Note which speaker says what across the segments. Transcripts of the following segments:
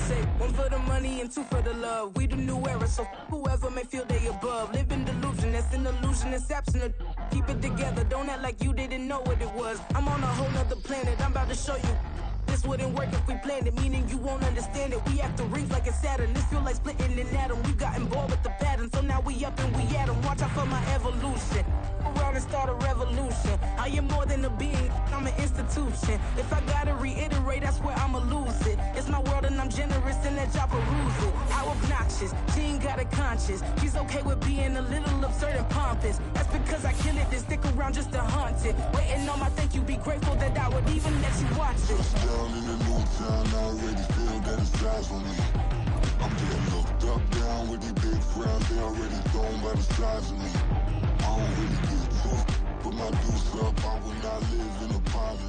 Speaker 1: say one for the money and two for the love. We the new era, so whoever may feel they above. Live in delusion, that's an illusion, it's absent. Keep it together, don't act like you didn't know what it was. I'm on a whole nother planet, I'm about to show you. This wouldn't work if we planned it, meaning you won't understand it. We have to rings like a Saturn. This feel like splitting an atom. We got involved with the pattern, so now we up and we at 'em. Watch out for my evolution. Around and start a revolution. I am more than a being, I'm an institution. If I gotta reiterate, that's where I'ma lose it. It's my world and I'm generous and that y'all peruse it. How obnoxious, she ain't got a conscience. She's okay with being a little absurd and pompous. That's because I kill it, then stick around just to haunt it. Waiting on my thank you, be grateful that I would even let you watch it.
Speaker 2: Down in the new town, I already feel that it's eyes on me. I'm getting looked up, down with these big frowns, they already thrown by the size of me. I don't really get took, put my deuce up, I will not live in apology.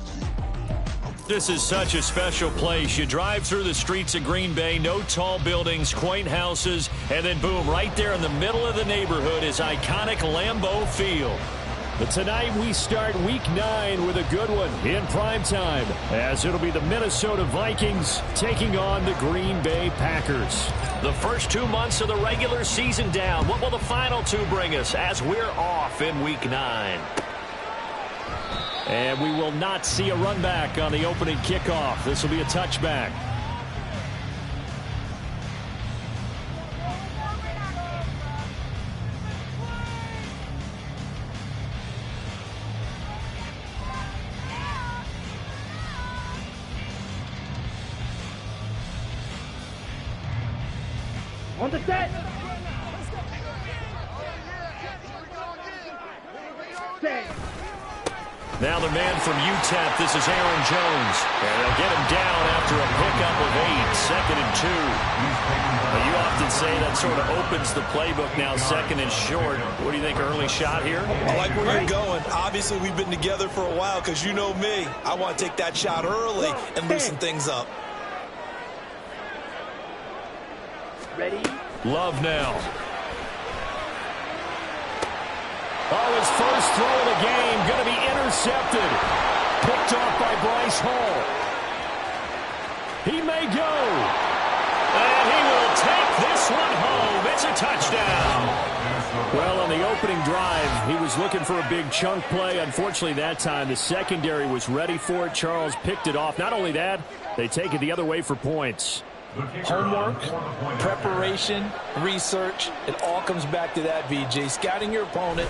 Speaker 3: This is such a special place. You drive through the streets of Green Bay, no tall buildings, quaint houses, and then boom, right there in the middle of the neighborhood is iconic Lambeau Field. But tonight we start week 9 with a good one in prime time, as it'll be the Minnesota Vikings taking on the Green Bay Packers. The first 2 months of the regular season down. What will the final 2 bring us as we're off in week 9? And we will not see a run back on the opening kickoff. This will be a touchback.
Speaker 4: On the set. Set.
Speaker 3: Now the man from UTEP, this is Aaron Jones. And they'll get him down after a pickup of 8, 2nd and 2. Well, you often say that sort of opens the playbook now, 2nd and short. What do you think, early shot here?
Speaker 5: I like where you're going. Obviously, we've been together for a while because you know me. I want to take that shot early and loosen things up.
Speaker 4: Ready?
Speaker 3: Love now. Oh, his first throw of the game going to be intercepted. Picked off by Bryce Hall. He may go. And he will take this one home. It's a touchdown. Well, on the opening drive, he was looking for a big chunk play. Unfortunately, that time, the secondary was ready for it. Charles picked it off. Not only that, they take it the other way for points.
Speaker 6: Homework, preparation, research, it all comes back to that, VJ. Scouting your opponent,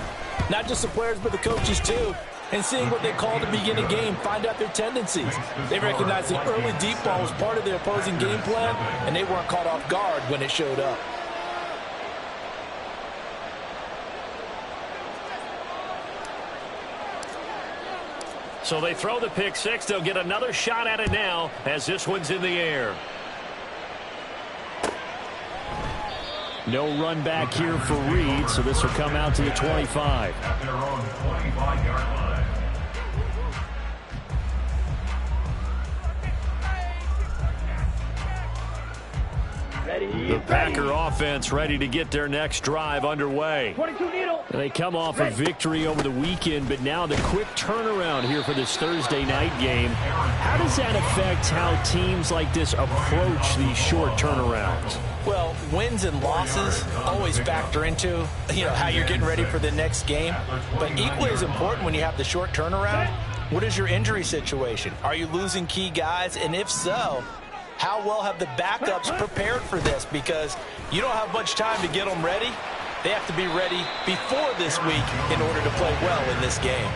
Speaker 6: not just the players but the coaches too, and seeing what they call to begin a game, find out their tendencies. They recognized the early deep ball was part of their opposing game plan, and they weren't caught off guard when it showed up.
Speaker 3: So they throw the pick 6. They'll get another shot at it now as this one's in the air. No run back here for Reed, so this will come out to the 25.
Speaker 7: At their own 25-yard line.
Speaker 3: The Packer offense ready to get their next drive underway.
Speaker 4: 22 needle.
Speaker 3: They come off a victory over the weekend, but now the quick turnaround here for this Thursday night game. How does that affect how teams like this approach these short turnarounds?
Speaker 6: Well, wins and losses always factor into, how you're getting ready for the next game. But equally as important when you have the short turnaround, what is your injury situation? Are you losing key guys? And if so, how well have the backups prepared for this? Because you don't have much time to get them ready. They have to be ready before this week in order to play well in this game.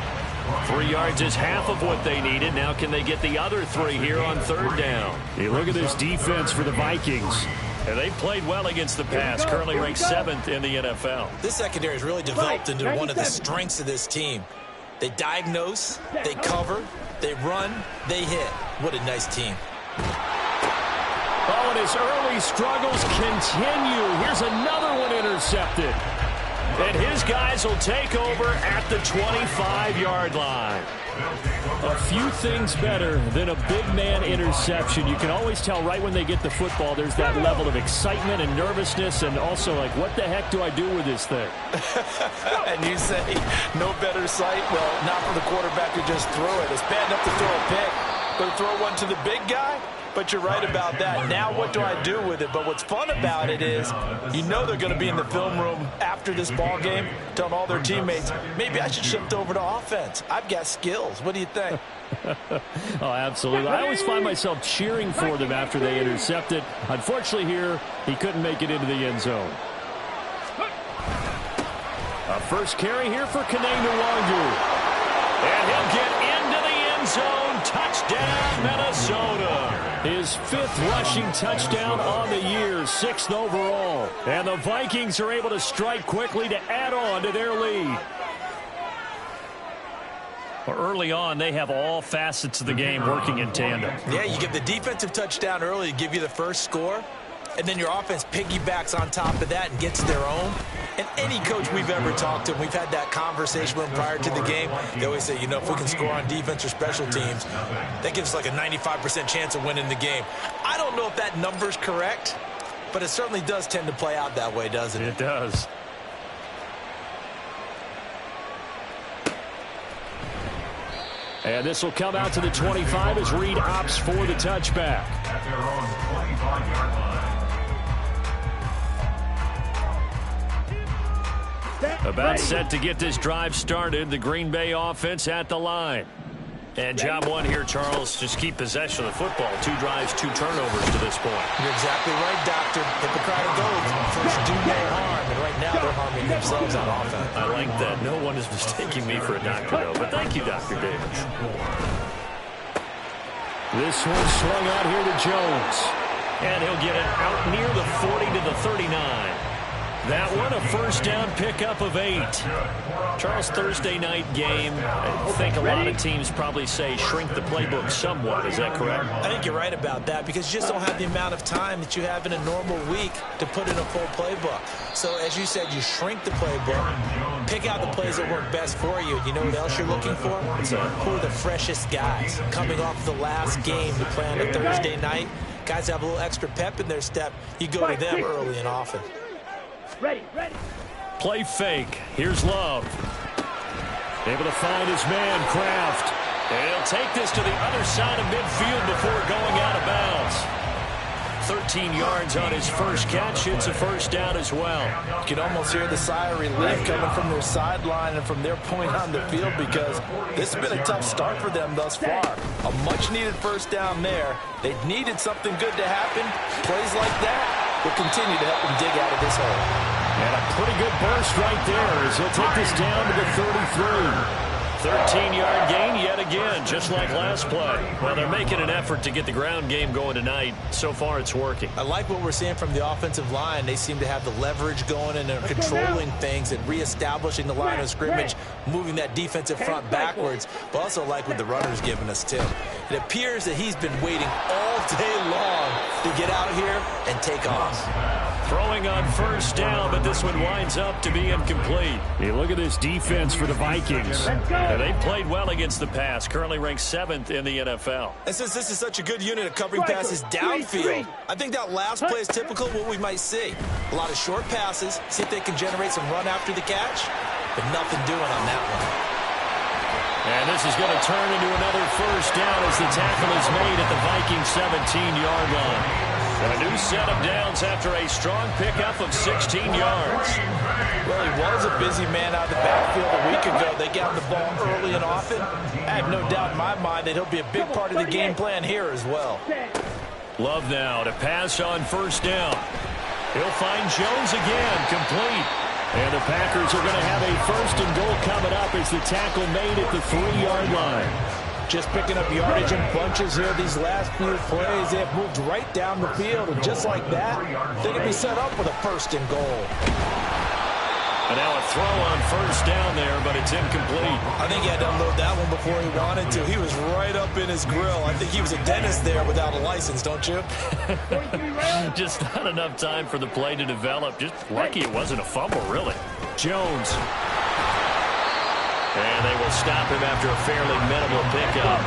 Speaker 3: 3 yards is half of what they needed. Now can they get the other 3 here on 3rd down? Hey, look at this defense for the Vikings. And they played well against the pass, currently ranked 7th in the NFL.
Speaker 5: This secondary has really developed into one of the strengths of this team. They diagnose, they cover, they run, they hit. What a nice team.
Speaker 3: Oh, and his early struggles continue. Here's another one intercepted. And his guys will take over at the 25-yard line. A few things better than a big man interception. You can always tell right when they get the football, there's that level of excitement and nervousness, and also like, what the heck do I do with this thing?
Speaker 6: And you say, no better sight? Well, not for the quarterback to just throw it. It's bad enough to throw a pick, but to throw one to the big guy, But you're right about that. Now what do I do with it? But what's fun about it is you know they're going to be in the film room after this ball game telling all their teammates, maybe I should shift over to offense. I've got skills. What do you think?
Speaker 3: Oh, absolutely. I always find myself cheering for them after they intercept it. Unfortunately here, he couldn't make it into the end zone. A first carry here for Kane-Nwangu. And he'll get into the end zone. Touchdown, Minnesota. His 5th rushing touchdown on the year, 6th overall. And the Vikings are able to strike quickly to add on to their lead. Early on, they have all facets of the game working in tandem.
Speaker 6: Yeah, you get the defensive touchdown early to give you the first score, and then your offense piggybacks on top of that and gets their own. And any coach we've ever talked to, we've had that conversation with them prior to the game, they always say, you know, if we can score on defense or special teams, that gives us like a 95% chance of winning the game. I don't know if that number's correct, but it certainly does tend to play out that way, doesn't it?
Speaker 3: It does. And this will come out to the 25 as Reed opts for the touchback.
Speaker 7: At their own 25-yard line.
Speaker 3: About set to get this drive started. The Green Bay offense at the line. And job one here, Charles, just keep possession of the football. 2 drives, 2 turnovers to this point.
Speaker 6: You're exactly right, Doctor. Hippocratic oath. First do no harm, and right now they're harming themselves on offense.
Speaker 3: I like that. No one is mistaking me for a doctor, though. But thank you, Dr. Davis. This one swung out here to Jones. And he'll get it out near the 40 to the 39. That one, a first down pickup of 8. Charles, Thursday night game, I think a lot of teams probably say shrink the playbook somewhat. Is that correct?
Speaker 6: I think you're right about that because you just don't have the amount of time that you have in a normal week to put in a full playbook. So, as you said, you shrink the playbook, pick out the plays that work best for you. You know what else you're looking for? Who are the freshest guys coming off the last game to play on a Thursday night? Guys have a little extra pep in their step. You go to them early and often.
Speaker 4: Ready.
Speaker 3: Play fake. Here's Love. Able to find his man, Kraft. And he'll take this to the other side of midfield before going out of bounds. 13 yards on his first catch. It's a first down as well.
Speaker 6: You can almost hear the sigh of relief coming from their sideline and from their point on the field because this has been a tough start for them thus far. A much-needed first down there. They needed something good to happen. Plays like that will continue to help them dig out of this hole.
Speaker 3: And a pretty good burst right there as he'll take this down to the 33. 13-yard gain yet again, just like last play. Well, they're making an effort to get the ground game going tonight. So far, it's working.
Speaker 6: I like what we're seeing from the offensive line. They seem to have the leverage going and they're controlling things and reestablishing the line of scrimmage, moving that defensive front backwards. But also like what the runner's giving us, too. It appears that he's been waiting all day long to get out here and take off.
Speaker 3: Throwing on first down, but this one winds up to be incomplete. Hey, look at this defense for the Vikings. They played well against the pass, currently ranked 7th in the NFL.
Speaker 6: And since this is such a good unit of covering passes downfield, I think that last play is typical of what we might see. A lot of short passes, see if they can generate some run after the catch, but nothing doing on that one.
Speaker 3: And this is going to turn into another first down as the tackle is made at the Vikings 17-yard line. And a new set of downs after a strong pickup of 16 yards.
Speaker 6: Well, he was a busy man out of the backfield a week ago. They got the ball early and often. I have no doubt in my mind that he'll be a big part of the game plan here as well.
Speaker 3: Love now to pass on first down. He'll find Jones again, complete. And the Packers are going to have a first and goal coming up as the tackle made at the 3-yard line.
Speaker 6: Just picking up yardage in bunches here these last few plays. They have moved right down the field, and just like that, they can be set up with a first and goal.
Speaker 3: And now a throw on first down there, but it's incomplete.
Speaker 6: I think he had to unload that one before he wanted to. He was right up in his grill. I think he was a dentist there without a license, don't you?
Speaker 3: Just not enough time for the play to develop. Just lucky it wasn't a fumble, really. Jones. And they will stop him after a fairly minimal pickup.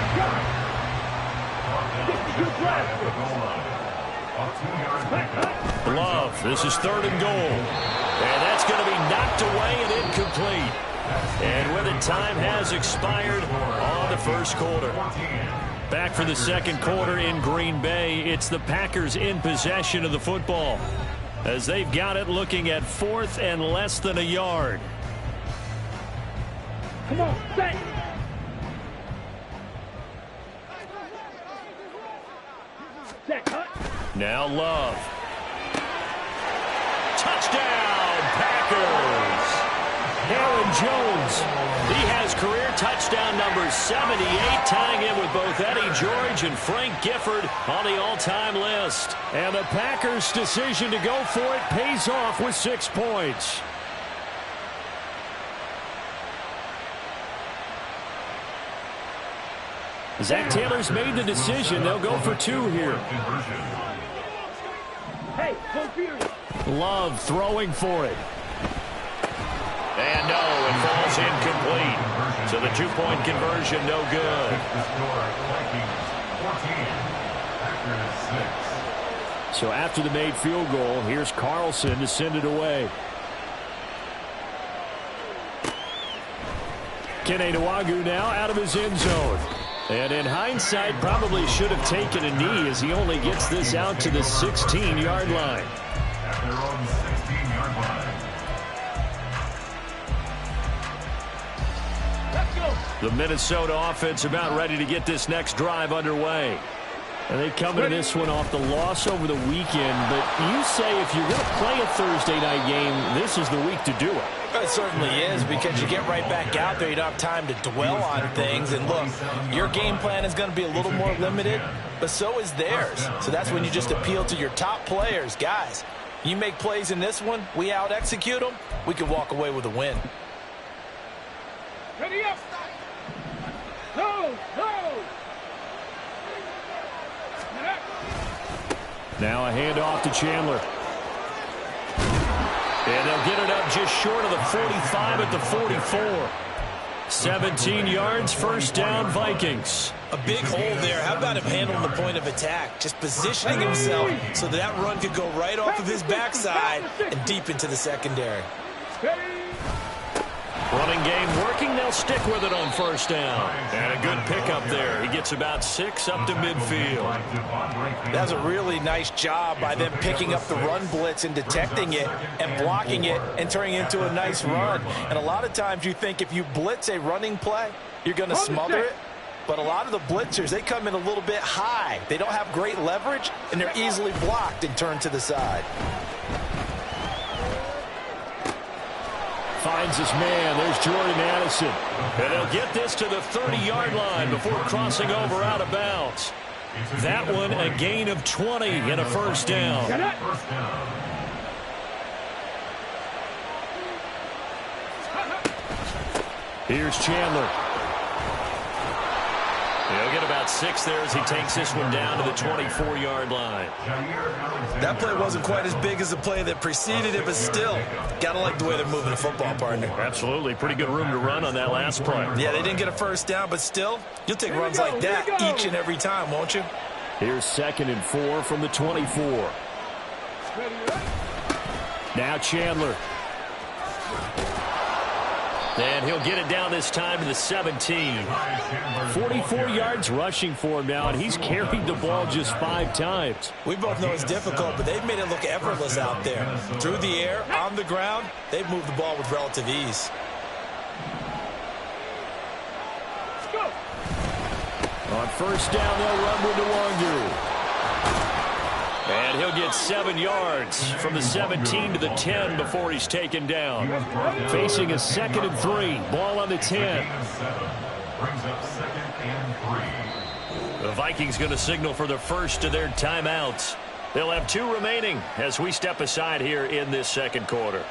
Speaker 3: Love, this is 3rd and goal. And that's going to be knocked away and incomplete. And with it, time has expired on the first quarter. Back for the second quarter in Green Bay. It's the Packers in possession of the football as they've got it looking at 4th and less than a yard.
Speaker 4: Come on, set. Set, cut.
Speaker 3: Now Love. Touchdown, Packers. Aaron Jones. He has career touchdown number 78, tying in with both Eddie George and Frank Gifford on the all-time list. And the Packers' decision to go for it pays off with 6 points. Zach Taylor's made the decision. They'll go for 2 here.
Speaker 4: Hey, go Fury.
Speaker 3: Love throwing for it. And no, it falls incomplete. So the 2-point conversion, no good. So after the made field goal, here's Carlson to send it away. Kene Nwangwu now out of his end zone. And in hindsight, probably should have taken a knee as he only gets this out to the 16-yard line.
Speaker 7: At their own 16-yard line.
Speaker 3: The Minnesota offense about ready to get this next drive underway. And they come into this one off the loss over the weekend. But you say if you're going to play a Thursday night game, this is the week to do it.
Speaker 6: It certainly is, because you get right back out there. You don't have time to dwell on things. And look, your game plan is going to be a little more limited, but so is theirs. So that's when you just appeal to your top players. Guys, you make plays in this one, we out-execute them, we can walk away with a win.
Speaker 4: Ready up. Go, go.
Speaker 3: Now a handoff to Chandler. And they'll get it up just short of the 45 at the 44. 17 yards, first down, Vikings.
Speaker 5: A big hole there. How about him handling the point of attack? Just positioning himself so that run could go right off of his backside and deep into the secondary.
Speaker 3: Running game working. They'll stick with it on first down. And a good pickup there. He gets about 6 up to midfield.
Speaker 6: That's a really nice job by them picking up the run blitz and detecting it and blocking it and turning it into a nice run. And a lot of times you think if you blitz a running play, you're going to smother it. But a lot of the blitzers, they come in a little bit high. They don't have great leverage, and they're easily blocked and turned to the side.
Speaker 3: Finds his man. There's Jordan Addison. And they'll get this to the 30-yard line before crossing over out of bounds. That one a gain of 20 and a first down. Here's Chandler. He'll get about 6 there as he takes this one down to the 24-yard line.
Speaker 5: That play wasn't quite as big as the play that preceded it, but still, gotta like the way they're moving the football, partner.
Speaker 3: Absolutely. Pretty good room to run on that last play.
Speaker 5: Yeah, they didn't get a first down, but still, you'll take runs like that each and every time, won't you?
Speaker 3: Here's 2nd and 4 from the 24. Now Chandler. And he'll get it down this time to the 17. 44 yards rushing for him now, and he's carried the ball just 5 times.
Speaker 5: We both know it's difficult, but they've made it look effortless out there. Through the air, on the ground, they've moved the ball with relative ease.
Speaker 3: On first down, they'll run with Nwangwu. And he'll get 7 yards from the 17 to the 10 before he's taken down. Facing a 2nd and 3. Ball on the 10.
Speaker 7: Brings up 2nd and 3.
Speaker 3: The Vikings going to signal for the first of their timeouts. They'll have 2 remaining as we step aside here in this second quarter.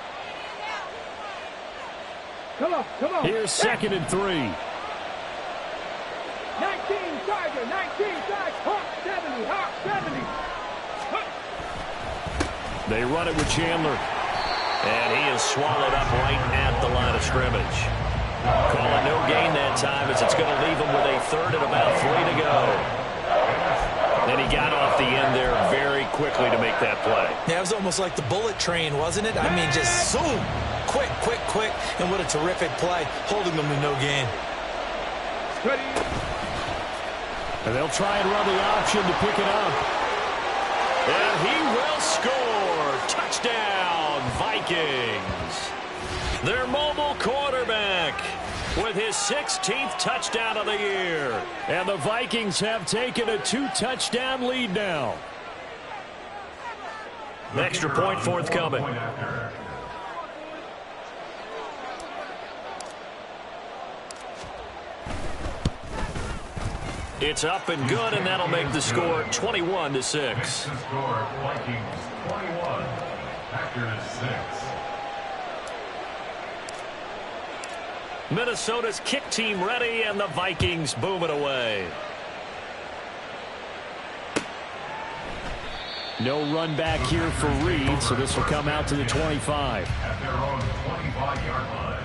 Speaker 4: Come on, come on.
Speaker 3: Here's 2nd and 3.
Speaker 4: 19 Tiger, 19 Tiger, Hawk 70, Hawk 70.
Speaker 3: They run it with Chandler. And he is swallowed up right at the line of scrimmage. Call it no gain that time as it's going to leave him with a 3rd and about 3 to go. And he got off the end there very quickly to make that play.
Speaker 5: Yeah, it was almost like the bullet train, wasn't it? I mean, just zoom. Quick, quick, quick. And what a terrific play, holding them to no gain.
Speaker 3: And they'll try and run the option to pick it up. And he will score. Touchdown, Vikings. Their mobile quarterback with his 16th touchdown of the year. And the Vikings have taken a 2-touchdown lead now. An extra point forthcoming. It's up and good, and that'll make the score 21-6.
Speaker 7: Score Vikings 21, Packers 6.
Speaker 3: Minnesota's kick team ready, and the Vikings boom it away. No run back here for Reed, so this will come out to the 25.
Speaker 7: At their own 25-yard line.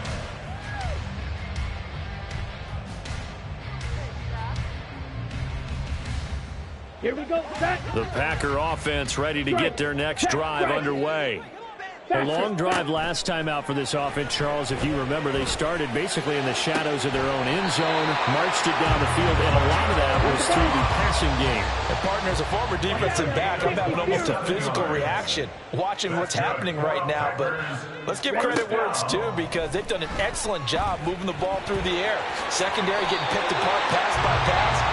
Speaker 4: Here we go. Set.
Speaker 3: The Packer offense ready to get their next drive underway. A long drive last time out for this offense, Charles. If you remember, they started basically in the shadows of their own end zone, marched it down the field, and a lot of that was through the passing game.
Speaker 6: And partner, as a former defensive back, I'm having almost a physical reaction watching what's happening right now. But let's give credit where it's due, because they've done an excellent job moving the ball through the air. Secondary getting picked apart pass by pass.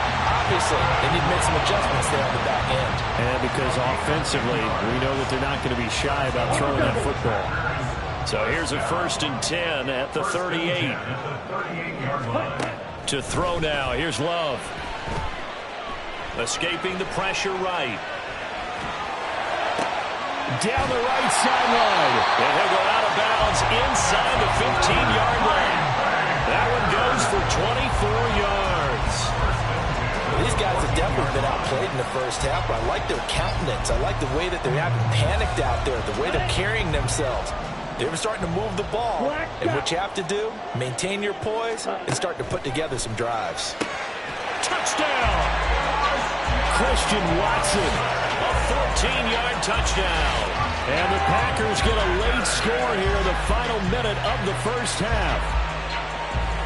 Speaker 6: Obviously, they need to make some adjustments there on the back end.
Speaker 3: And because offensively, we know that they're not going to be shy about throwing that football. So here's a 1st and 10 at the 38. To throw now. Here's Love. Escaping the pressure right. Down the right sideline. And he'll go out of bounds inside the 15-yard line. That one goes for 24 yards.
Speaker 6: These guys have definitely been outplayed in the first half, but I like their countenance. I like the way that they're acting panicked out there, the way they're carrying themselves. They're starting to move the ball, and what you have to do, maintain your poise and start to put together some drives.
Speaker 3: Touchdown! Christian Watson, a 14-yard touchdown. And the Packers get a late score here in the final minute of the first half.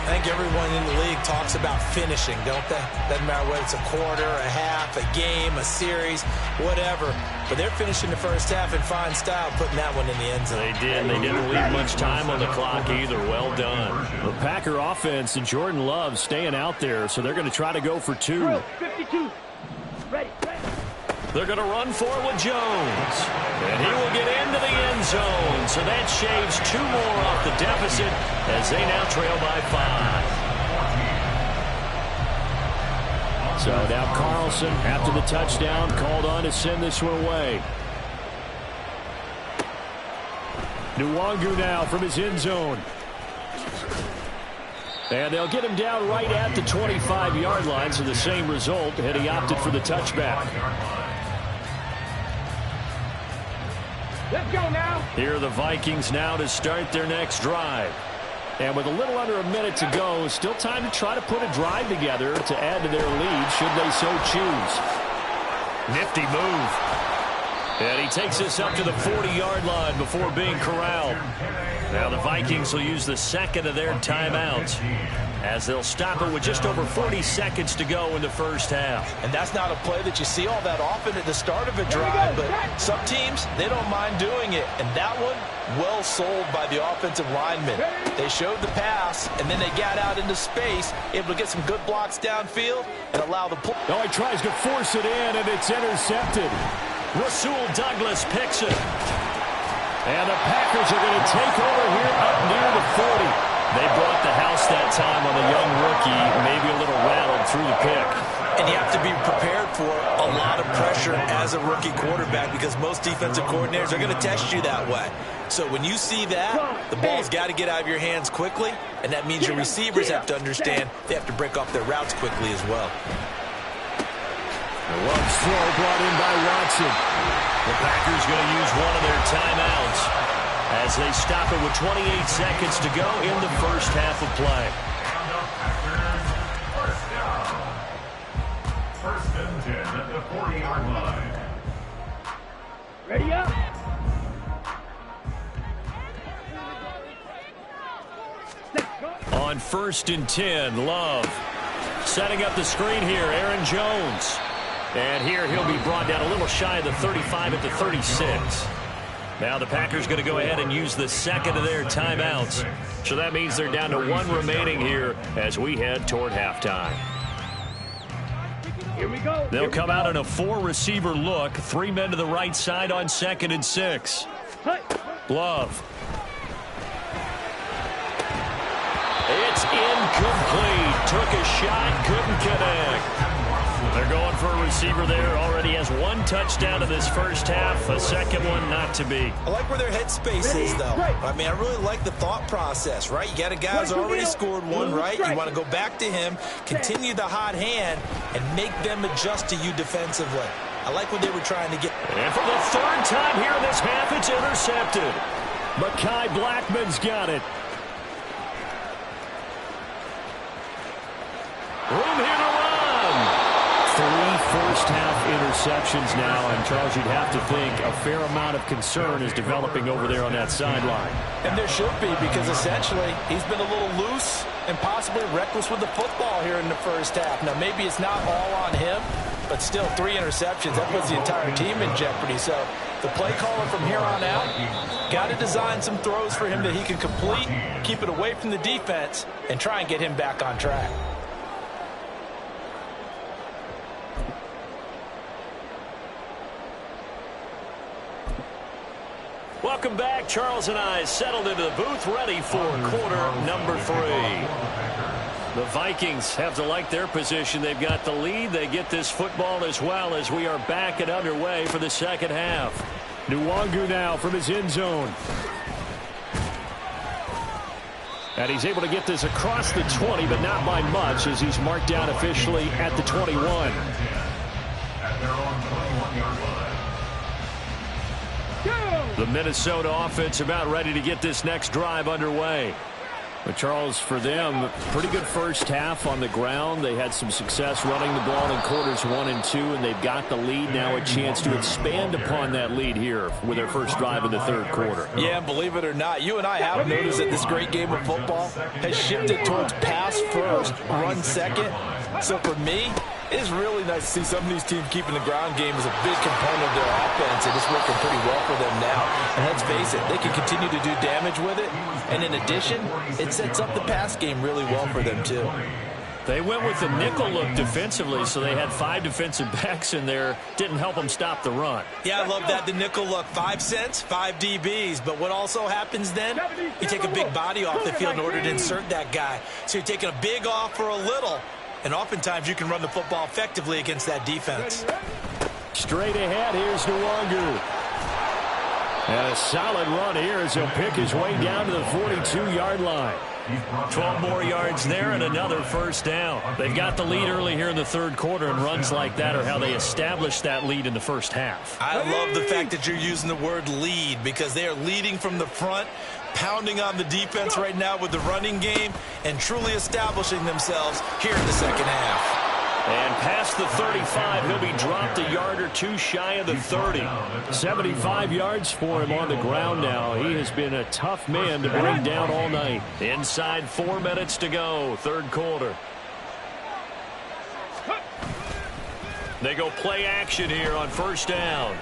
Speaker 5: I think everyone in the league talks about finishing, don't they? Doesn't matter whether it's a quarter, a half, a game, a series, whatever. But they're finishing the first half in fine style, putting that one in the end zone.
Speaker 3: They did. They didn't leave much time on the clock either. Well done. The Packer offense and Jordan Love staying out there, so they're going to try to go for 2.
Speaker 4: 52. Ready.
Speaker 3: They're going to run for it with Jones. And he will get into the end zone. So that shaves 2 more off the deficit as they now trail by 5. So now Carlson, after the touchdown, called on to send this one away. Nwangu now from his end zone. And they'll get him down right at the 25-yard line, so the same result, and he opted for the touchback.
Speaker 4: Let's go now.
Speaker 3: Here are the Vikings now to start their next drive. And with a little under a minute to go, still time to try to put a drive together to add to their lead should they so choose. Nifty move. And he takes this up to the 40-yard line before being corralled. Now the Vikings will use the second of their timeouts as they'll stop it with just over 40 seconds to go in the first half.
Speaker 6: And that's not a play that you see all that often at the start of a drive, but some teams, they don't mind doing it. And that one, well sold by the offensive linemen. They showed the pass, and then they got out into space, able to get some good blocks downfield and allow the play.
Speaker 3: Oh, he tries to force it in, and it's intercepted. Rasul Douglas picks it. And the Packers are going to take over here up near the 40. They brought the house that time on the young rookie, maybe a little rattled through the pick.
Speaker 5: And you have to be prepared for a lot of pressure as a rookie quarterback, because most defensive coordinators are going to test you that way. So when you see that, the ball's got to get out of your hands quickly, and that means your receivers have to understand they have to break off their routes quickly as well.
Speaker 3: The Love's throw brought in by Watson. The Packers going to use one of their timeouts as they stop it with 28 seconds to go in the first half of play.
Speaker 7: First and 10 at the 40-yard line.
Speaker 4: Ready up.
Speaker 3: On 1st and 10, Love Setting up the screen here, Aaron Jones. And here he'll be brought down a little shy of the 35 at the 36. Now the Packers going to go ahead and use the second of their timeouts. So that means they're down to one remaining here as we head toward halftime.
Speaker 4: Here we go.
Speaker 3: They'll come out in a 4-receiver look. 3 men to the right side on 2nd and 6. Love. It's incomplete. Took a shot, couldn't connect. They're going for a receiver there. Already has 1 touchdown in this first half. A second one not to be.
Speaker 5: I like where their headspace is, though. I mean, I really like the thought process, right? You got a guy who's already scored 1, right? You want to go back to him, continue the hot hand, and make them adjust to you defensively. I like what they were trying to get.
Speaker 3: And for the 3rd time here in this half, it's intercepted. Mekhi Blackman's got it. Room here to run. 3 first-half interceptions now, and Charles, you'd have to think a fair amount of concern is developing over there on that sideline.
Speaker 6: And there should be, because essentially he's been a little loose and possibly reckless with the football here in the first half. Now, maybe it's not all on him, but still 3 interceptions. That puts the entire team in jeopardy. So the play caller from here on out got to design some throws for him that he can complete, keep it away from the defense, and try and get him back on track.
Speaker 3: Welcome back. Charles and I settled into the booth, ready for quarter number 3. The Vikings have to like their position. They've got the lead. They get this football as well as we are back and underway for the second half. Nwangu now from his end zone. And he's able to get this across the 20, but not by much, as he's marked down officially at the 21.
Speaker 7: At their own 21-yard line.
Speaker 3: The Minnesota offense about ready to get this next drive underway. But Charles, for them, pretty good first half on the ground. They had some success running the ball in quarters 1 and 2, and they've got the lead. Now a chance to expand upon that lead here with their first drive in the 3rd quarter.
Speaker 6: Yeah, believe it or not, you and I have noticed that this great game of football has shifted towards pass first, run second. So for me, it's really nice to see some of these teams keeping the ground game as a big component of their offense, and it's working pretty well for them now. And let's face it, they can continue to do damage with it. And in addition, it sets up the pass game really well for them, too.
Speaker 3: They went with the nickel look defensively, so they had 5 defensive backs in there. Didn't help them stop the run.
Speaker 5: Yeah, I love that, the nickel look. 5 cents, 5 DBs. But what also happens then, you take a big body off the field in order to insert that guy. So you're taking a big off for a little. And oftentimes you can run the football effectively against that defense.
Speaker 3: Straight ahead, here's Nwangu. And a solid run here as he'll pick his way down to the 42-yard line. 12 more yards there and another first down. They've got the lead early here in the 3rd quarter, and runs like that are how they established that lead in the first half.
Speaker 5: I love the fact that you're using the word lead, because they are leading from the front, pounding on the defense right now with the running game, and truly establishing themselves here in the second half.
Speaker 3: And past the 35, he'll be dropped a yard or 2 shy of the 30. 75 yards for him on the ground now. He has been a tough man to bring down all night. Inside 4 minutes to go, 3rd quarter. They go play action here on first down.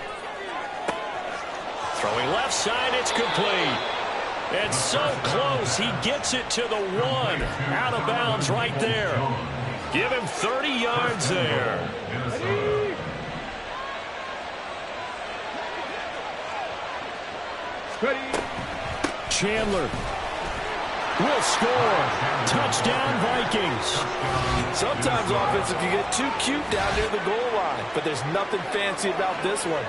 Speaker 3: Throwing left side, it's complete. It's so close, he gets it to the 1. Out of bounds right there. Give him 30 yards there. Chandler will score. Touchdown, Vikings.
Speaker 6: Sometimes offensive can get too cute down near the goal line, but there's nothing fancy about this one.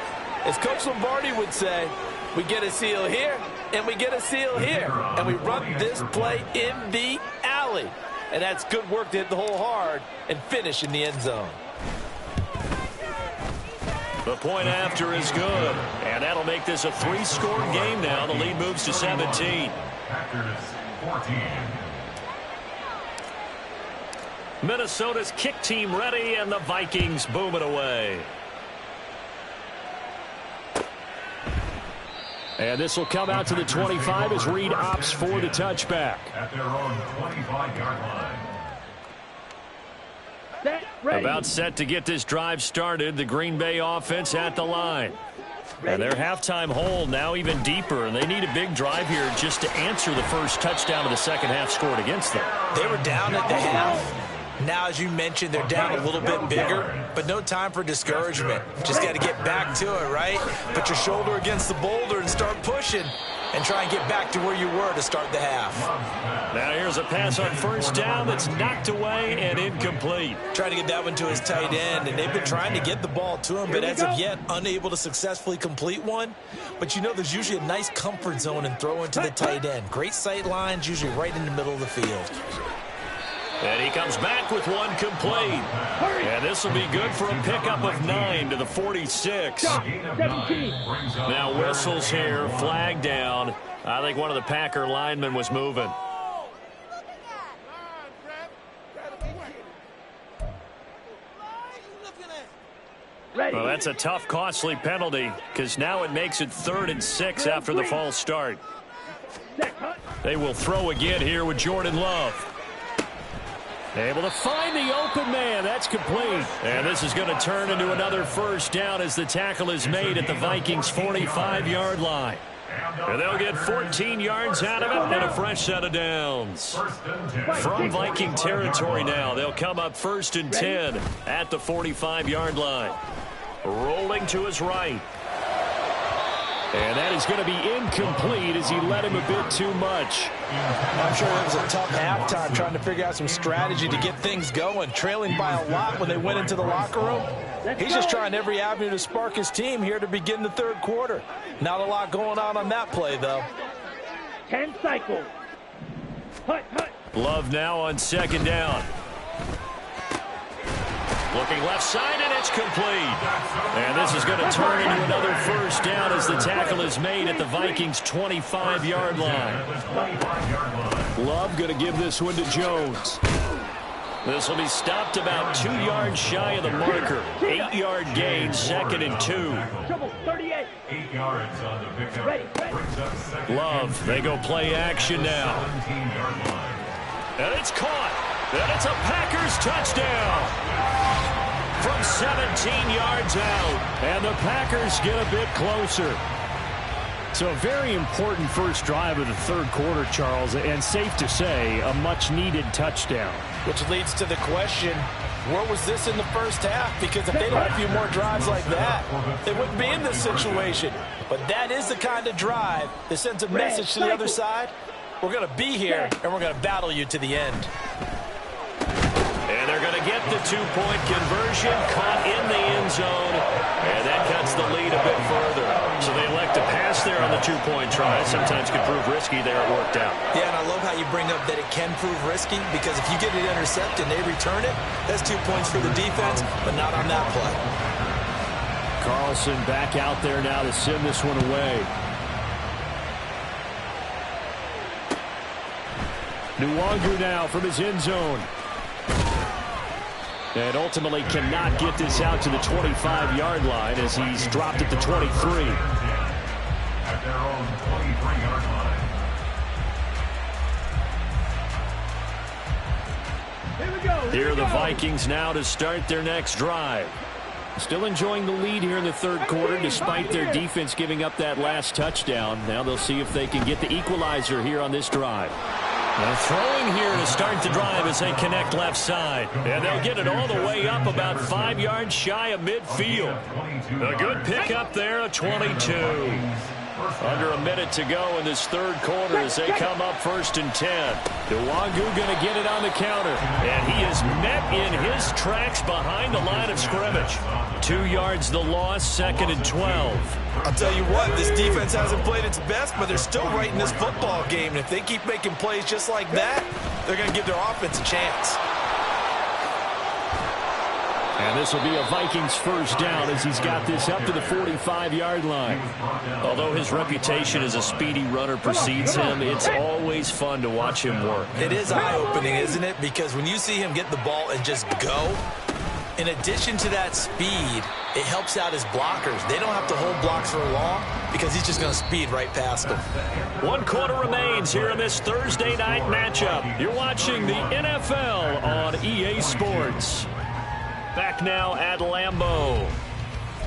Speaker 6: As Coach Lombardi would say, we get a seal here, and we get a seal here, and we run this play in the alley. And that's good work to hit the hole hard and finish in the end zone.
Speaker 3: The point after is good. And that'll make this a 3-score game now. The lead moves to 17.
Speaker 7: Packers 14.
Speaker 3: Minnesota's kick team ready, and the Vikings boom it away. And this will come out to the 25 as Reed opts for the touchback.
Speaker 7: At their own 25-yard line.
Speaker 3: About set to get this drive started. The Green Bay offense at the line. And their halftime hole now even deeper, and they need a big drive here just to answer the first touchdown of the second half scored against them.
Speaker 5: They were down at the half. Now, as you mentioned, they're down a little bit bigger, but no time for discouragement. Just got to get back to it, right? Put your shoulder against the boulder and start pushing and try and get back to where you were to start the half.
Speaker 3: Now here's a pass on first down that's knocked away and incomplete.
Speaker 5: Trying to get that one to his tight end, and they've been trying to get the ball to him, but as of yet, unable to successfully complete one. But you know there's usually a nice comfort zone in throwing to the tight end. Great sight lines, usually right in the middle of the field.
Speaker 3: And he comes back with one complete. And this will be good for a pickup of 9 to the 46. Now whistles here, flag down. I think one of the Packer linemen was moving. Well, that's a tough, costly penalty because now it makes it 3rd and 6 after the false start. They will throw again here with Jordan Love. Able to find the open man. That's complete. And this is going to turn into another first down as the tackle is made at the Vikings' 45-yard line. And they'll get 14 yards out of it and a fresh set of downs. From Viking territory now, they'll come up 1st and 10 at the 45-yard line. Rolling to his right. And that is going to be incomplete as he led him a bit too much.
Speaker 5: I'm sure it was a tough halftime trying to figure out some strategy to get things going. Trailing by a lot when they went into the locker room. He's just trying every avenue to spark his team here to begin the 3rd quarter. Not a lot going on that play, though.
Speaker 4: 10 cycles. Hut.
Speaker 3: Love now on 2nd down. Looking left side, and it's complete. And this is going to turn into another first down as the tackle is made at the Vikings' 25-yard line. Love going to give this one to Jones. This will be stopped about 2 yards shy of the marker. 8-yard gain, 2nd and 2.
Speaker 7: 8 yards on the pickup.
Speaker 3: Love, they go play action now. And it's caught. And it's a Packers touchdown. From 17 yards out. And the Packers get a bit closer. So a very important first drive of the 3rd quarter, Charles, and safe to say, a much-needed touchdown.
Speaker 5: Which leads to the question, where was this in the first half? Because if they had a few more drives like that, they wouldn't be in this situation. But that is the kind of drive that sends a message to the other side. We're going to be here, and we're going to battle you to the end.
Speaker 3: And they're going to get the 2-point conversion, caught in the end zone, and that cuts the lead a bit further. So they elect to pass there on the 2-point try. Sometimes can prove risky there. It worked out.
Speaker 5: Yeah, and I love how you bring up that it can prove risky, because if you get it intercepted and they return it, that's 2 points for the defense, but not on that play.
Speaker 3: Carlson back out there now to send this one away. Nwangu now from his end zone. And ultimately cannot get this out to the 25-yard line as he's dropped at the 23.
Speaker 7: At their own 23-yard line.
Speaker 4: Here we go.
Speaker 3: Here are the Vikings now to start their next drive. Still enjoying the lead here in the 3rd quarter despite their defense giving up that last touchdown. Now they'll see if they can get the equalizer here on this drive. Now throwing here to start the drive as they connect left side. And they'll get it all the way up about 5 yards shy of midfield. A good pickup there, a 22. Under a minute to go in this 3rd quarter as they come up 1st and 10. Nwangu going to get it on the counter. And he is met in his tracks behind the line of scrimmage. 2 yards the loss, 2nd and 12.
Speaker 5: I'll tell you what, this defense hasn't played its best, but they're still right in this football game. And if they keep making plays just like that, they're going to give their offense a chance.
Speaker 3: And this will be a Vikings first down as he's got this up to the 45-yard line. Although his reputation as a speedy runner precedes him, it's always fun to watch him work.
Speaker 5: It is eye-opening, isn't it? Because when you see him get the ball and just go, in addition to that speed, it helps out his blockers. They don't have to hold blocks for long because he's just going to speed right past them.
Speaker 3: 1 quarter remains here in this Thursday night matchup. You're watching the NFL on EA Sports. Back now at Lambeau.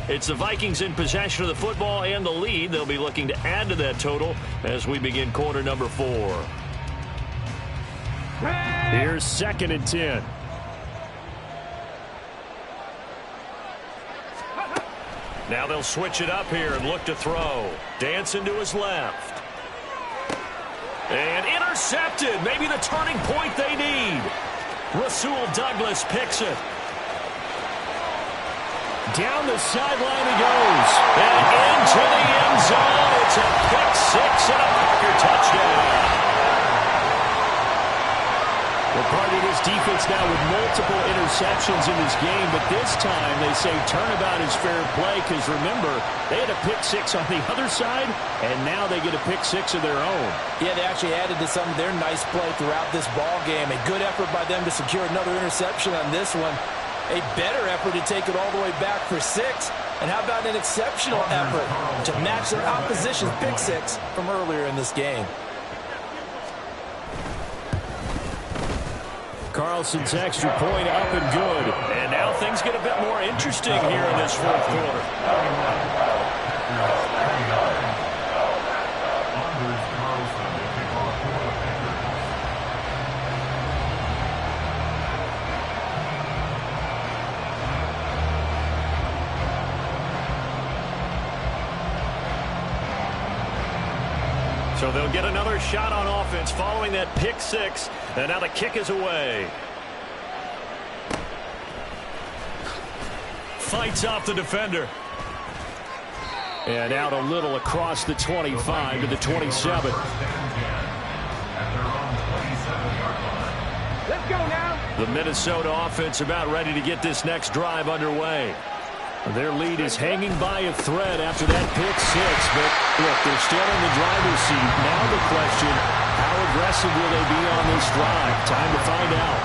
Speaker 3: It's the Vikings in possession of the football and the lead. They'll be looking to add to that total as we begin quarter number 4. Here's 2nd and 10. Now they'll switch it up here and look to throw. Dancing to his left. And intercepted. Maybe the turning point they need. Rasul Douglas picks it. Down the sideline he goes. And into the end zone. It's a pick 6 and a Packer touchdown. Well, part of this defense now with multiple interceptions in this game, but this time they say turnabout is fair play because, remember, they had a pick 6 on the other side, and now they get a pick 6 of their own.
Speaker 6: Yeah, they actually added to some of their nice play throughout this ball game. A good effort by them to secure another interception on this one. A better effort to take it all the way back for 6. And how about an exceptional effort to match their opposition's pick 6 from earlier in this game?
Speaker 3: Carlson's extra point up and good. And now things get a bit more interesting here in this 4th quarter. So they'll get another shot on offense following that pick 6. And now the kick is away. Fights off the defender. And out a little across the 25 to the 27.
Speaker 4: Let's go now.
Speaker 3: The Minnesota offense about ready to get this next drive underway. Their lead is hanging by a thread after that pick 6, but look, they're still in the driver's seat. Now the question, how aggressive will they be on this drive? Time to find out.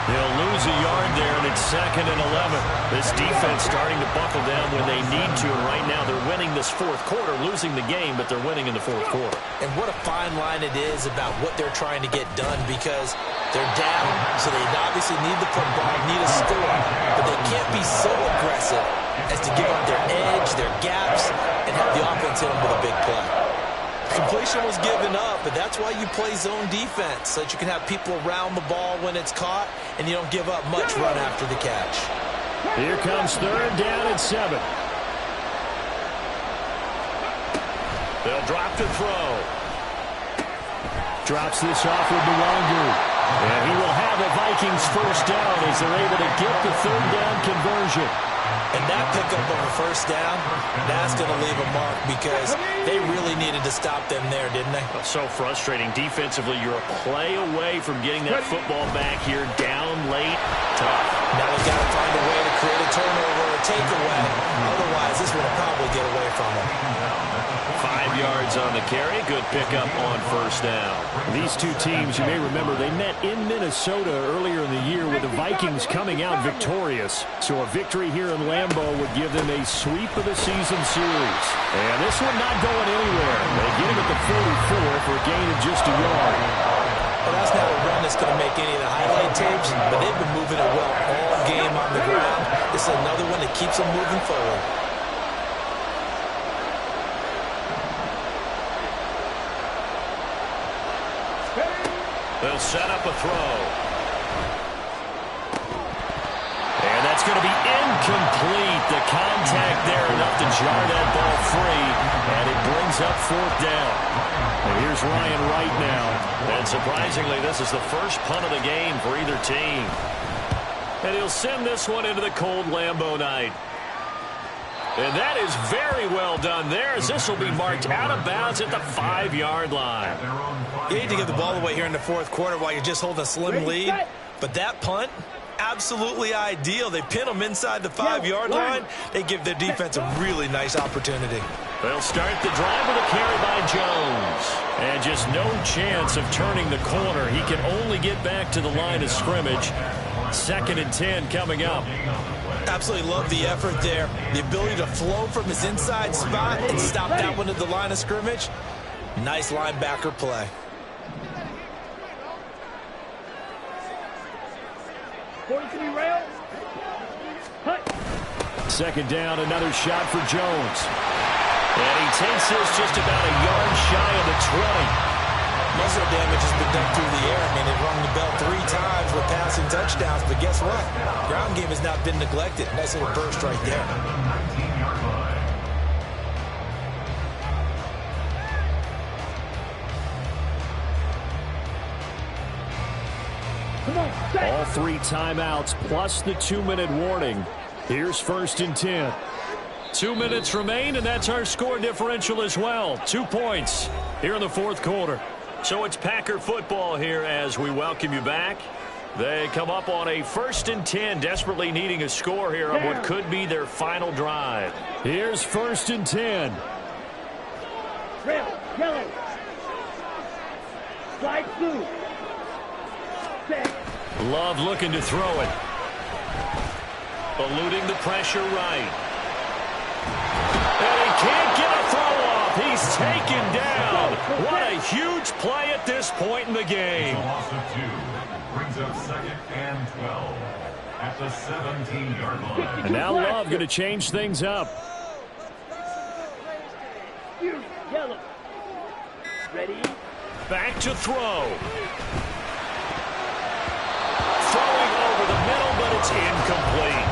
Speaker 3: They'll lose a yard there, and it's 2nd and 11. This defense starting to buckle down when they need to, and right now they're winning this 4th quarter, losing the game, but they're winning in the 4th quarter.
Speaker 6: And what a fine line it is about what they're trying to get done, because they're down, so they obviously need the football, need a score, but they can't be so aggressive as to give up their edge, their gaps, and have the offense hit them with a big play. Completion was given up, but that's why you play zone defense, so that you can have people around the ball when it's caught, and you don't give up much run after the catch.
Speaker 3: Here comes 3rd down and 7. They'll drop to throw. Drops this off with the longer. And he will have a Vikings 1st down as they're able to get the 3rd down conversion.
Speaker 6: And that pickup of a 1st down, that's going to leave a mark because they really needed to stop them there, didn't they?
Speaker 3: So frustrating. Defensively, you're a play away from getting that football back here, down late, tough.
Speaker 6: Now they've got to find a way to create a turnover or a takeaway. Otherwise, this will probably get away from them.
Speaker 3: 5 yards on the carry. Good pickup on 1st down. These two teams, you may remember, they met in Minnesota earlier in the year with the Vikings coming out victorious. So a victory here in Lambeau would give them a sweep of the season series. And this one not going anywhere. They get him at the 44 for a gain of just a yard.
Speaker 6: Well, that's not a run that's going to make any of the highlight tapes, but they've been moving it well all game on the ground. This is another one that keeps them moving forward.
Speaker 3: They'll set up a throw. And that's going to be incomplete. The contact there enough to jar that ball free. And it brings up 4th down. And here's Ryan Wright now. And surprisingly, this is the first punt of the game for either team. And he'll send this one into the cold Lambeau night. And that is very well done there, as this will be marked out of bounds at the 5-yard line.
Speaker 6: You need to give the ball away here in the 4th quarter while you're just holding a slim lead. But that punt, absolutely ideal. They pin them inside the 5-yard line. They give their defense a really nice opportunity.
Speaker 3: They'll start the drive with a carry by Jones. And just no chance of turning the corner. He can only get back to the line of scrimmage. 2nd and 10 coming up.
Speaker 6: Absolutely love the effort there. The ability to flow from his inside spot and stop that one at the line of scrimmage. Nice linebacker play.
Speaker 3: Second down, another shot for Jones. And he takes this just about a yard shy of the 20.
Speaker 6: Most of the damage has been done through the air. I mean, they've rung the bell 3 times with passing touchdowns, but guess what? Ground game has not been neglected. Nice little burst right there.
Speaker 3: All 3 timeouts plus the 2-minute warning. Here's 1st and 10. 2 minutes remain, and that's our score differential as well. 2 points here in the 4th quarter. So it's Packer football here as we welcome you back. They come up on a 1st and 10, desperately needing a score here on what could be their final drive. Here's 1st and 10.
Speaker 4: Red, yellow. Slide blue. Set.
Speaker 3: Love looking to throw it. Eluding the pressure right. And he can't get a throw off. He's taken down. What a huge play at this point in the game.
Speaker 7: Loss of 2 brings up 2nd and 12 at the 17-yard line.
Speaker 3: And now Love going to change things up.
Speaker 4: Yellow. Ready?
Speaker 3: Back to throw. Throwing over the middle, but it's incomplete.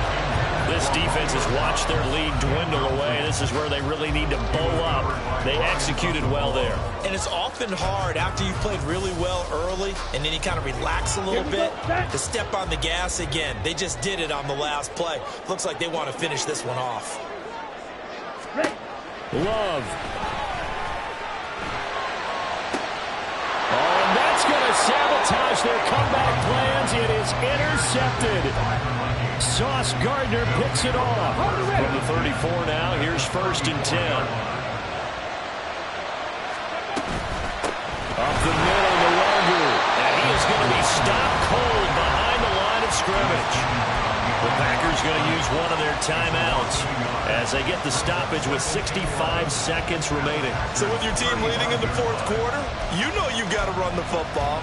Speaker 3: This defense has watched their lead dwindle away. This is where they really need to bow up. They executed well there.
Speaker 5: And it's often hard after you've played really well early and then you kind of relax a little bit to step on the gas again. They just did it on the last play. Looks like they want to finish this one off.
Speaker 3: Love. Oh, and that's going to sabotage their comeback plans. It is intercepted. Sauce Gardner picks it off. From the 34 now, here's 1st and 10. Up the middle, no longer. And he is going to be stopped cold behind the line of scrimmage. The Packers going to use one of their timeouts as they get the stoppage with 65 seconds remaining.
Speaker 5: So with your team leading in the 4th quarter, you know you've got to run the football.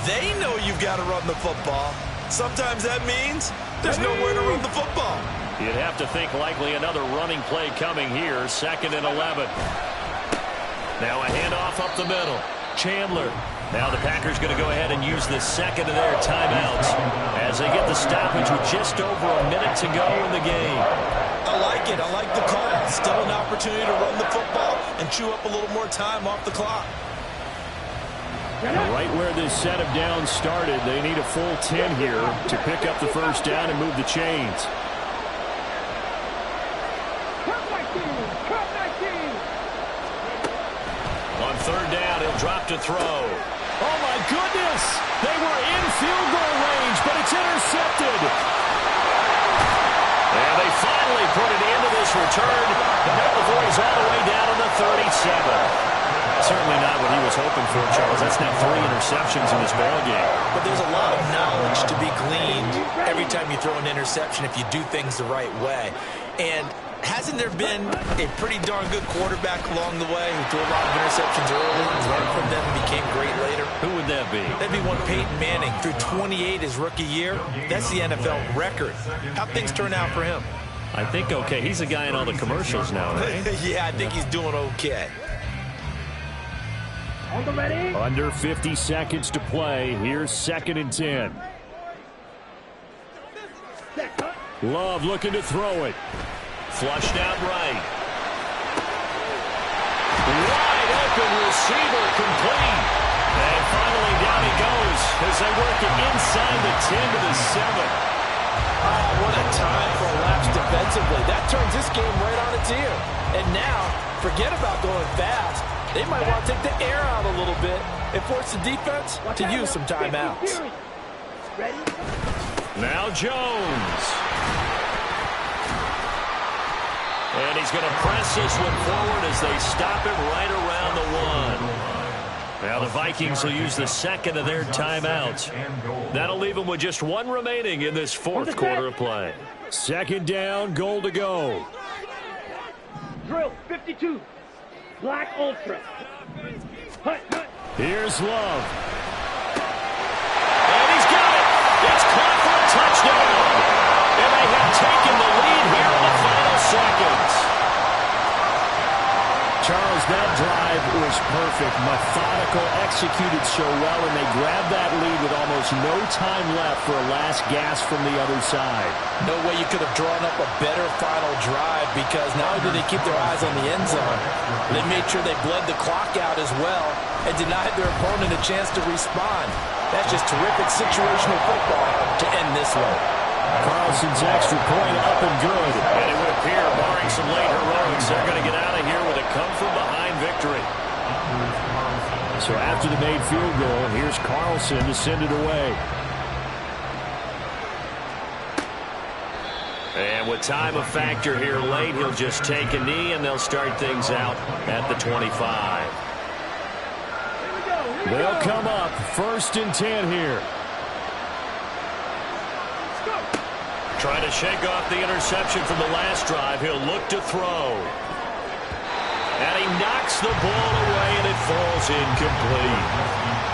Speaker 5: They know you've got to run the football. Sometimes that means there's nowhere to run the football.
Speaker 3: You'd have to think likely another running play coming here. 2nd and 11. Now a handoff up the middle. Chandler. Now the Packers going to go ahead and use the 2nd of their timeouts as they get the stoppage with just over a minute to go in the game.
Speaker 5: I like it. I like the call. Still an opportunity to run the football and chew up a little more time off the clock.
Speaker 3: Right where this set of downs started, they need a full 10 here to pick up the 1st down and move the chains. On 3rd down, he'll drop to throw. Oh, my goodness! They were in field goal range, but it's intercepted. And they finally put it into this return, but not before he's all the way down on the 37. Certainly not what he was hoping for, Charles. That's now 3 interceptions in this ballgame.
Speaker 5: But there's a lot of knowledge to be gleaned every time you throw an interception if you do things the right way. And hasn't there been a pretty darn good quarterback along the way who threw a lot of interceptions early, learned from them, and became great later?
Speaker 3: Who would that be?
Speaker 5: That'd be one Peyton Manning. Threw 28 his rookie year. That's the NFL record. How'd things turn out for him?
Speaker 3: I think okay. He's a guy in all the commercials now, right?
Speaker 5: Yeah, I think he's doing okay.
Speaker 3: Under 50 seconds to play. Here's 2nd and 10. Love looking to throw it. Flushed out right. Wide open receiver complete. And finally down he goes as they work it inside the 10 to the 7.
Speaker 6: Oh, what a time for a lapse defensively. That turns this game right on its ear. And now, forget about going fast. They might want to take the air out a little bit and force the defense to use some timeouts.
Speaker 3: Now Jones. And he's going to press this one forward as they stop it right around the 1. Now the Vikings will use the 2nd of their timeouts. That'll leave them with just 1 remaining in this 4th quarter of play. 2nd down, goal to go.
Speaker 4: Drill 52. Black Ultra.
Speaker 3: Here's Love. And he's got it. It's caught for a touchdown. And they have taken the lead here in the final was perfect, methodical, executed so well, and they grabbed that lead with almost no time left for a last gasp from the other side.
Speaker 6: No way you could have drawn up a better final drive, because not only did they keep their eyes on the end zone, they made sure they bled the clock out as well and denied their opponent a chance to respond. That's just terrific situational football to end this one.
Speaker 3: Carlson's extra point up and good. And it would appear, barring some late heroics, they're going to get out of here with a come-from-behind victory. So after the made field goal, here's Carlson to send it away. And with time a factor here late, he'll just take a knee, and they'll start things out at the 25. They'll come up 1st and 10 here. Trying to shake off the interception from the last drive. He'll look to throw. And he knocks the ball away, and it falls incomplete.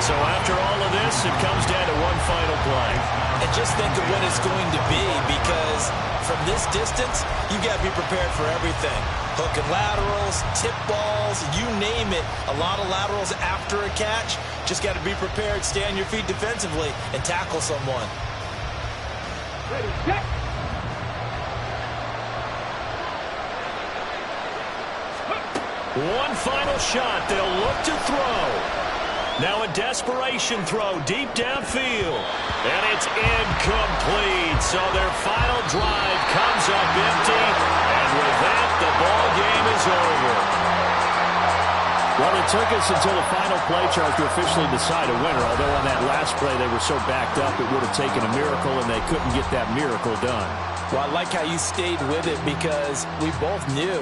Speaker 3: So after all of this, it comes down to one final play.
Speaker 6: And just think of what it's going to be, because from this distance, you got to be prepared for everything. Hook and laterals, tip balls, you name it. A lot of laterals after a catch. Just got to be prepared, stay on your feet defensively, and tackle someone.
Speaker 4: Ready, set.
Speaker 3: One final shot. They'll look to throw. Now a desperation throw deep downfield. And it's incomplete. So their final drive comes up empty. And with that, the ball game is over. Well, it took us until the final play chart to officially decide a winner. Although on that last play they were so backed up, it would have taken a miracle, and they couldn't get that miracle done.
Speaker 6: Well, I like how you stayed with it, because we both knew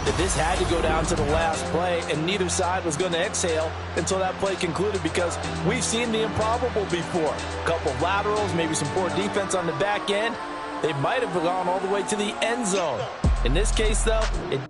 Speaker 6: that this had to go down to the last play, and neither side was going to exhale until that play concluded, because we've seen the improbable before. A couple of laterals, maybe some poor defense on the back end. They might have gone all the way to the end zone. In this case, though, it